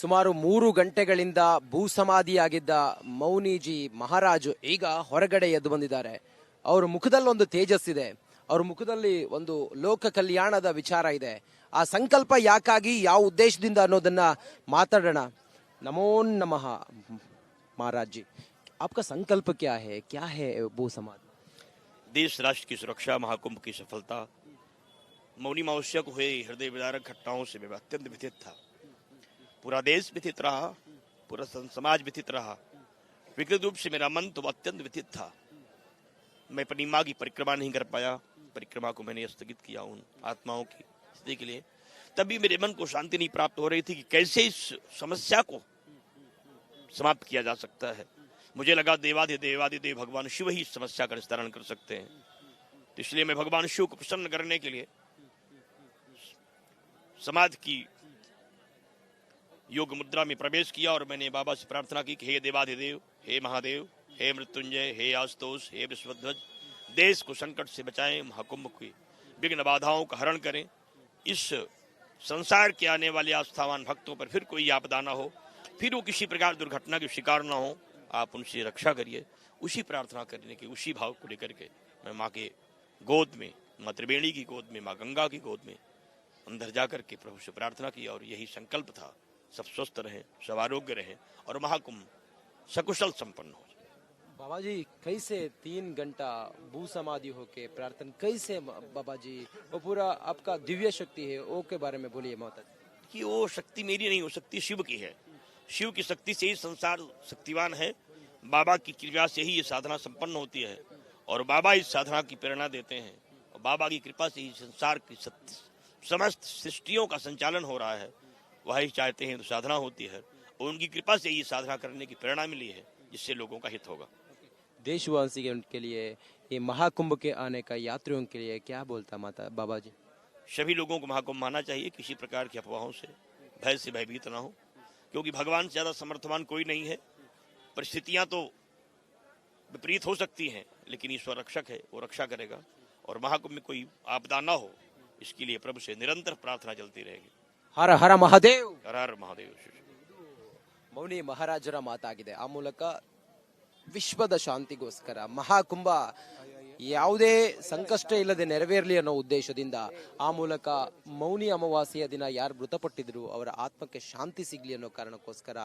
ಸುಮಾರು 3 ಗಂಟೆಗಳಿಂದ ಭೂಸಮಾಧಿಯಾಗಿದ್ದ ಮೌನಿಜಿ ಮಹಾರಾಜು ಈಗ ಹೊರಗಡೆ ಎದ್ದು ಬಂದಿದ್ದಾರೆ. ಅವರ ಮುಖದಲ್ಲಿ ಒಂದು ತೇಜಸ್ಸಿದೆ. ಅವರ ಮುಖದಲ್ಲಿ ಒಂದು ಲೋಕ ಕಲ್ಯಾಣದ ವಿಚಾರ ಇದೆ. ಆ ಸಂಕಲ್ಪ ಯಾಕಾಗಿ, ಯಾವ ಉದ್ದೇಶದಿಂದ ಅನ್ನೋದನ್ನ ಮಾತಾಡೋಣ. ನಮೋ ನಮಃ महाराज जी, आपका संकल्प क्या है भू समाधि? देश राष्ट्र की सुरक्षा, महाकुंभ की सफलता, मौनी अमावस्या को हुए हृदय विदारक घटनाओं से मैं अत्यंत व्यथित था. पूरा देश व्यथित रहा, पूरा समाज व्यथित रहा. विकृत रूप से मेरा मन तो अत्यंत व्यथित था. मैं अपनी माँ की परिक्रमा नहीं कर पाया. परिक्रमा को मैंने स्थगित किया उन आत्माओं की स्थिति के लिए. तभी मेरे मन को शांति नहीं प्राप्त हो रही थी कि कैसे इस समस्या को समाप्त किया जा सकता है. मुझे लगा देवाधिदेव भगवान शिव ही इस समस्या का निस्तारण कर सकते हैं. तो इसलिए मैं भगवान शिव को प्रसन्न करने के लिए समाधि की योग मुद्रा में प्रवेश किया और मैंने बाबा से प्रार्थना की कि हे देवाधिदेव, हे महादेव, हे मृत्युंजय, हे आशुतोष, हे विश्वध्वज, देश को संकट से बचाएं, महाकुंभ की विघ्न बाधाओं का हरण करें. इस संसार के आने वाले आस्थावान भक्तों पर फिर कोई आपदा न हो, फिर वो किसी प्रकार दुर्घटना के शिकार न हो. आप उनसे रक्षा करिए. उसी प्रार्थना करने के, उसी भाव को लेकर के मैं माँ के गोद में, माँ त्रिवेणी की गोद में, माँ गंगा की गोद में अंदर जाकर के प्रभु से प्रार्थना की और यही संकल्प था. सब स्वस्थ रहें, सब आरोग्य रहें और महाकुंभ सकुशल संपन्न हो. बाबा जी, कैसे 3 घंटा भू समाधि होके प्रार्थना, कैसे बाबा जी वो पूरा आपका दिव्य शक्ति है, वो के बारे में बोलिए माता कि वो शक्ति मेरी नहीं हो सकती, शिव की है. शिव की शक्ति से ही संसार शक्तिवान है. बाबा की कृपा से ही ये साधना संपन्न होती है और बाबा इस साधना की प्रेरणा देते हैं. और बाबा की कृपा से ही संसार की समस्त सृष्टियों का संचालन हो रहा है. वह ही चाहते हैं तो साधना होती है और उनकी कृपा से ही साधना करने की प्रेरणा मिली है, जिससे लोगों का हित होगा. देशवासी के लिए, ये महाकुंभ के आने का यात्रियों के लिए क्या बोलता माता बाबा जी? सभी लोगों को महाकुंभ मानना चाहिए. किसी प्रकार की अफवाहों से, भय से भयभीत ना हो, क्योंकि भगवान से ज्यादा समर्थवान कोई नहीं है. परिस्थितियां तो विपरीत हो सकती हैं, लेकिन ईश्वर रक्षक है, वो रक्षा करेगा और महाकुंभ में कोई आपदा ना हो, इसके लिए प्रभु से निरंतर प्रार्थना चलती रहेगी. हर हर महादेव. हर हर महादेव. ಮೌನಿ ಮಹಾರಾಜರ ಮಾತಾಗಿದೆ. ಆ ಮೂಲಕ ವಿಶ್ವದ ಶಾಂತಿಗೋಸ್ಕರ ಮಹಾಕುಂಭ ಯಾವುದೇ ಸಂಕಷ್ಟ ಇಲ್ಲದೆ ನೆರವೇರಲಿ ಅನ್ನೋ ಉದ್ದೇಶದಿಂದ ಆ ಮೂಲಕ ಮೌನಿ ಅಮಾವಾಸ್ಯೆಯ ದಿನ ಯಾರು ಮೃತಪಟ್ಟಿದ್ರು ಅವರ ಆತ್ಮಕ್ಕೆ ಶಾಂತಿ ಸಿಗ್ಲಿ ಅನ್ನೋ ಕಾರಣಕ್ಕೋಸ್ಕರ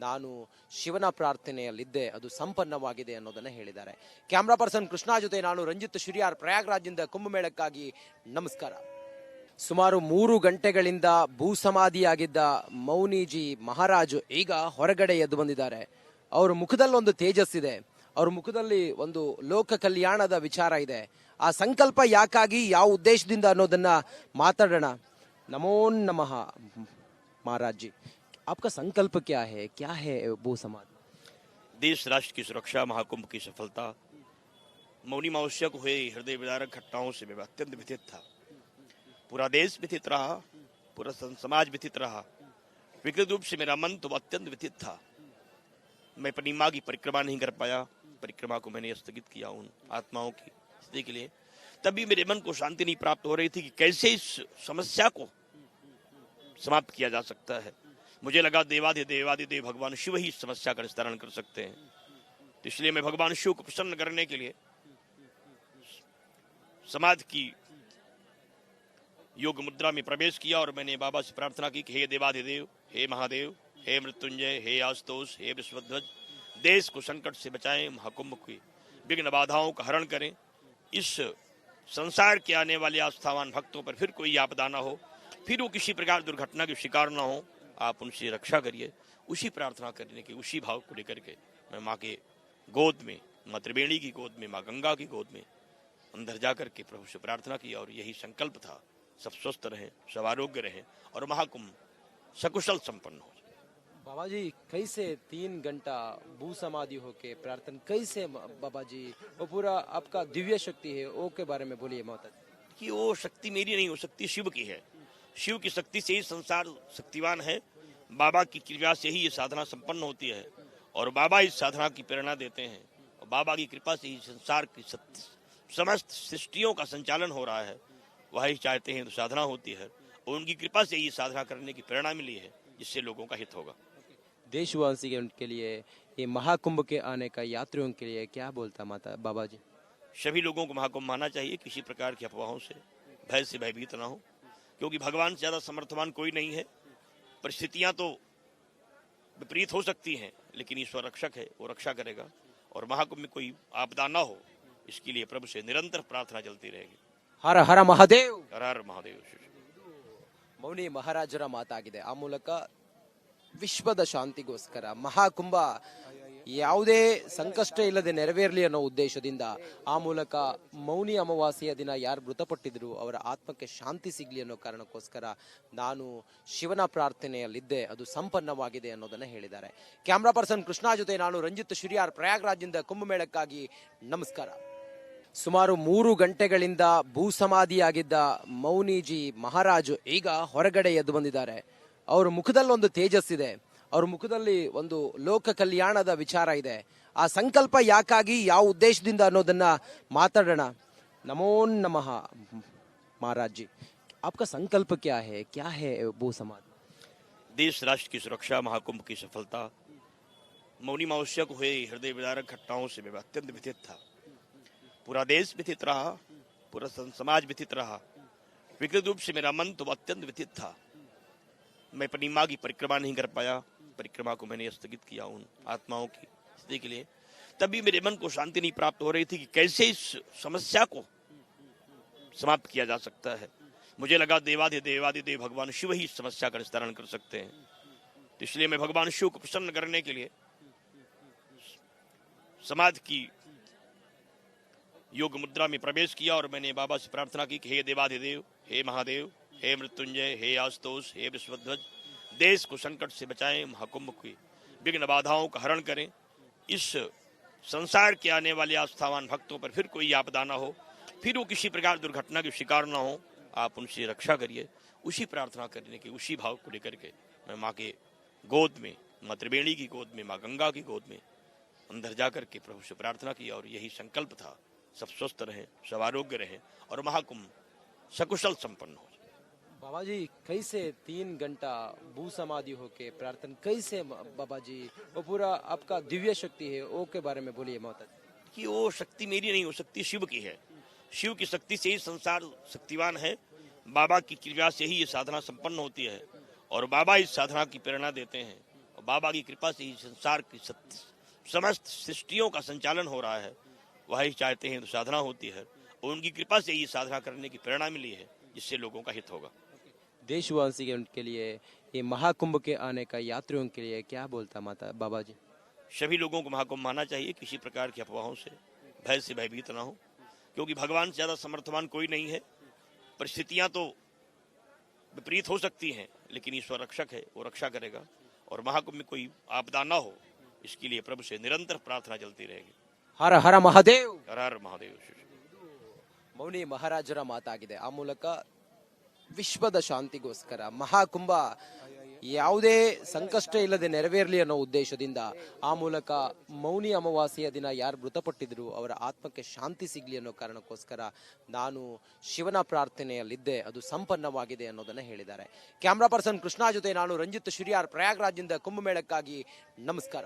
ನಾನು ಶಿವನ ಪ್ರಾರ್ಥನೆಯಲ್ಲಿದ್ದೆ, ಅದು ಸಂಪನ್ನವಾಗಿದೆ ಅನ್ನೋದನ್ನ ಹೇಳಿದ್ದಾರೆ. ಕ್ಯಾಮ್ರಾ ಪರ್ಸನ್ ಕೃಷ್ಣ ಜೊತೆ ನಾನು ರಂಜಿತ್ ಶಿರಿಯಾರ್, ಪ್ರಯಾಗ್ರಾಜ್ನಿಂದ ಕುಂಭಮೇಳಕ್ಕಾಗಿ ನಮಸ್ಕಾರ. ಸುಮಾರು 3 ಗಂಟೆಗಳಿಂದ ಭೂಸಮಾಧಿಯಾಗಿದ್ದ ಮೌನಿಜಿ ಮಹಾರಾಜು ಈಗ ಹೊರಗಡೆ ಎದ್ದು ಬಂದಿದ್ದಾರೆ. ಅವರ ಮುಖದಲ್ಲಿ ಒಂದು ತೇಜಸ್ಸಿದೆ. ಅವರ ಮುಖದಲ್ಲಿ ಒಂದು ಲೋಕ ಕಲ್ಯಾಣದ ವಿಚಾರ ಇದೆ. ಆ ಸಂಕಲ್ಪ ಯಾಕಾಗಿ, ಯಾವ ಉದ್ದೇಶದಿಂದ ಅನ್ನೋದನ್ನ ಮಾತಾಡೋಣ. ನಮೋ ನಮಃ महाराज जी, आपका संकल्प क्या है भू समाधि? देश राष्ट्र की सुरक्षा, महाकुंभ की सफलता, मौनी अमावस्या को हुए हृदय विदारक घटनाओं से मैं अत्यंत व्यथित था. पूरा देश व्यथित रहा, पूरा समाज व्यथित रहा. विकृत रूप से मेरा मन तो अत्यंत व्यथित था. मैं अपनी माँ की परिक्रमा नहीं कर पाया. परिक्रमा को मैंने स्थगित किया उन आत्माओं की स्थिति के लिए. तभी मेरे मन को शांति नहीं प्राप्त हो रही थी कि कैसे इस समस्या को समाप्त किया जा सकता है. मुझे लगा देवाधिदेव भगवान शिव ही इस समस्या का निस्तारण कर सकते हैं. तो इसलिए मैं भगवान शिव को प्रसन्न करने के लिए समाधि की योग मुद्रा में प्रवेश किया और मैंने बाबा से प्रार्थना की कि हे देवाधिदेव, हे महादेव, हे मृत्युंजय, हे आशुतोष, हे विश्वध्वज, देश को संकट से बचाएं, महाकुंभ की विघ्न बाधाओं का हरण करें. इस संसार के आने वाले आस्थावान भक्तों पर फिर कोई आपदा न हो, फिर वो किसी प्रकार दुर्घटना के शिकार न हो. आप उनसे रक्षा करिए. उसी प्रार्थना करने के, उसी भाव को लेकर के मैं माँ के गोद में, माँ त्रिवेणी की गोद में, माँ गंगा की गोद में अंदर जाकर के प्रभु से प्रार्थना की और यही संकल्प था. सब स्वस्थ रहें, सब आरोग्य रहें और महाकुंभ सकुशल संपन्न हो. बाबा जी, कैसे 3 घंटा भू समाधि होके प्रार्थना, कैसे बाबा जी वो पूरा आपका दिव्य शक्ति है, वो के बारे में बोलिए माता कि वो शक्ति मेरी नहीं हो सकती, शिव की है. शिव की शक्ति से ही संसार शक्तिवान है. बाबा की कृपा से ही ये साधना संपन्न होती है और बाबा इस साधना की प्रेरणा देते हैं और बाबा की कृपा से ही संसार की समस्त सृष्टियों का संचालन हो रहा है. वह ही चाहते हैं तो साधना होती है और उनकी कृपा से ही साधना करने की प्रेरणा मिली है, जिससे लोगों का हित होगा। देशवासी के लिए ये महाकुंभ के आने का यात्रियों के लिए क्या बोलता माता बाबा जी? सभी लोगों को महाकुंभ मानना चाहिए, किसी प्रकार की अफवाहों से भय से भयभीत ना हो, क्योंकि भगवान से ज्यादा समर्थवान कोई नहीं है। परिस्थितियां तो विपरीत हो सकती हैं, लेकिन ईश्वर रक्षक है, वो रक्षा करेगा। और महाकुंभ में कोई आपदा ना हो, इसके लिए प्रभु से निरंतर प्रार्थना चलती रहेगी। ಹರ ಹರ ಮಹಾದೇವ್. हर हर महादेव। ಮೌನಿ ಮಹಾರಾಜರ ಮಾತಾಗಿದೆ. ಆ ಮೂಲಕ ವಿಶ್ವದ ಶಾಂತಿಗೋಸ್ಕರ ಮಹಾಕುಂಭ ಯಾವುದೇ ಸಂಕಷ್ಟ ಇಲ್ಲದೆ ನೆರವೇರಲಿ ಅನ್ನೋ ಉದ್ದೇಶದಿಂದ ಆ ಮೂಲಕ ಮೌನಿ ಅಮಾವಾಸ್ಯೆಯ ದಿನ ಯಾರು ಮೃತಪಟ್ಟಿದ್ರು ಅವರ ಆತ್ಮಕ್ಕೆ ಶಾಂತಿ ಸಿಗ್ಲಿ ಅನ್ನೋ ಕಾರಣಕ್ಕೋಸ್ಕರ ನಾನು ಶಿವನ ಪ್ರಾರ್ಥನೆಯಲ್ಲಿದ್ದೆ, ಅದು ಸಂಪನ್ನವಾಗಿದೆ ಅನ್ನೋದನ್ನ ಹೇಳಿದ್ದಾರೆ. ಕ್ಯಾಮ್ರಾ ಪರ್ಸನ್ ಕೃಷ್ಣ ಜೊತೆ ನಾನು ರಂಜಿತ್ ಶಿರಿಯಾರ್, ಪ್ರಯಾಗ್ರಾಜ್ನಿಂದ ಕುಂಭಮೇಳಕ್ಕಾಗಿ ನಮಸ್ಕಾರ. ಸುಮಾರು 3 ಗಂಟೆಗಳಿಂದ ಭೂಸಮಾಧಿಯಾಗಿದ್ದ ಮೌನಿಜಿ ಮಹಾರಾಜು ಈಗ ಹೊರಗಡೆ ಎದ್ದು ಬಂದಿದ್ದಾರೆ. ಅವ್ರ ಮುಖದಲ್ಲಿ ಒಂದು ತೇಜಸ್ಸಿದೆ, ಅವ್ರ ಮುಖದಲ್ಲಿ ಒಂದು ಲೋಕ ಕಲ್ಯಾಣದ ವಿಚಾರ ಇದೆ. ಆ ಸಂಕಲ್ಪ ಯಾಕಾಗಿ, ಯಾವ ಉದ್ದೇಶದಿಂದ ಅನ್ನೋದನ್ನ ಮಾತಾಡೋಣ. ನಮೋ ನಮಃ महाराज जी, आपका संकल्प क्या है भू समाधि? देश राष्ट्र की सुरक्षा, महाकुंभ की सफलता, मौनी अमावस्या को हुए हृदय विदारक घटनाओं से मैं अत्यंत व्यथित था। पूरा देश व्यथित रहा, पूरा समाज व्यथित रहा। विकृत रूप से मेरा मन तो अत्यंत व्यथित था। मैं अपनी माँ की परिक्रमा नहीं कर पाया। परिक्रमा को मैंने स्थगित किया उन आत्माओं की स्थिति के लिए। तभी मेरे मन को शांति नहीं प्राप्त हो रही थी कि कैसे इस समस्या को समाप्त किया जा सकता है। मुझे लगा देवाधिदेव भगवान शिव ही इस समस्या का निस्तारण कर सकते हैं। तो इसलिए मैं भगवान शिव को प्रसन्न करने के लिए समाज की योग मुद्रा में प्रवेश किया और मैंने बाबा से प्रार्थना की कि हे देवाधिदेव, हे महादेव, हे मृत्युंजय, हे आशुतोष, हे विश्वध्वज, देश को संकट से बचाएं, महाकुंभ की विघ्न बाधाओं का हरण करें। इस संसार के आने वाले आस्थावान भक्तों पर फिर कोई आपदा ना हो, फिर वो किसी प्रकार दुर्घटना के शिकार ना हो, आप उनसे रक्षा करिए। उसी प्रार्थना करने के, उसी भाव को लेकर के मैं माँ के गोद में, माँ त्रिवेणी की गोद में, माँ गंगा की गोद में अंदर जाकर के प्रभु से प्रार्थना की और यही संकल्प था, सब स्वस्थ रहें, सब आरोग्य रहें और महाकुंभ सकुशल संपन्न हो। बाबा जी कैसे 3 घंटा भू समाधि होके प्रार्थना कैसे बाबा जी, वो पूरा आपका दिव्य शक्ति है, वो के बारे में बोलिए माता जी। कि वो शक्ति मेरी नहीं हो सकती, शिव की है। शिव की शक्ति से ही संसार शक्तिवान है। बाबा की कृपा से ही ये साधना संपन्न होती है और बाबा इस साधना की प्रेरणा देते हैं। और बाबा की कृपा से ही संसार की समस्त सृष्टियों का संचालन हो रहा है। वही चाहते हैं तो साधना होती है और उनकी कृपा से ही साधना करने की प्रेरणा मिली है, जिससे लोगों का हित होगा। देशवासी के लिए ये महाकुंभ के आने का यात्रियों के लिए क्या बोलता माता बाबा जी? सभी लोगों को महाकुंभ मानना चाहिए, किसी प्रकार की अफवाहों से भय से भयभीत ना हो, क्योंकि भगवान से ज्यादा समर्थवान कोई नहीं है। परिस्थितियां तो विपरीत हो सकती हैं, लेकिन ईश्वर रक्षक है, वो रक्षा करेगा। और महाकुंभ में कोई आपदा ना हो, इसके लिए प्रभु से निरंतर प्रार्थना चलती रहेगी। हर हर महादेव. हर हर महादेव. ಮೌನಿ ಮಹಾರಾಜರ ಮಾತಾಗಿದೆ. ಆ ಮೂಲಕ ವಿಶ್ವದ ಶಾಂತಿಗೋಸ್ಕರ ಮಹಾಕುಂಭ ಯಾವುದೇ ಸಂಕಷ್ಟ ಇಲ್ಲದೆ ನೆರವೇರಲಿ ಅನ್ನೋ ಉದ್ದೇಶದಿಂದ ಆ ಮೂಲಕ ಮೌನಿ ಅಮಾವಾಸ್ಯೆಯ ದಿನ ಯಾರು ಮೃತಪಟ್ಟಿದ್ರು ಅವರ ಆತ್ಮಕ್ಕೆ ಶಾಂತಿ ಸಿಗ್ಲಿ ಅನ್ನೋ ಕಾರಣಕ್ಕೋಸ್ಕರ ನಾನು ಶಿವನ ಪ್ರಾರ್ಥನೆಯಲ್ಲಿದ್ದೆ, ಅದು ಸಂಪನ್ನವಾಗಿದೆ ಅನ್ನೋದನ್ನ ಹೇಳಿದ್ದಾರೆ. ಕ್ಯಾಮ್ರಾ ಪರ್ಸನ್ ಕೃಷ್ಣ ಜೊತೆ ನಾನು ರಂಜಿತ್ ಶಿರಿಯಾರ್, ಪ್ರಯಾಗ್ರಾಜ್ನಿಂದ ಕುಂಭಮೇಳಕ್ಕಾಗಿ ನಮಸ್ಕಾರ.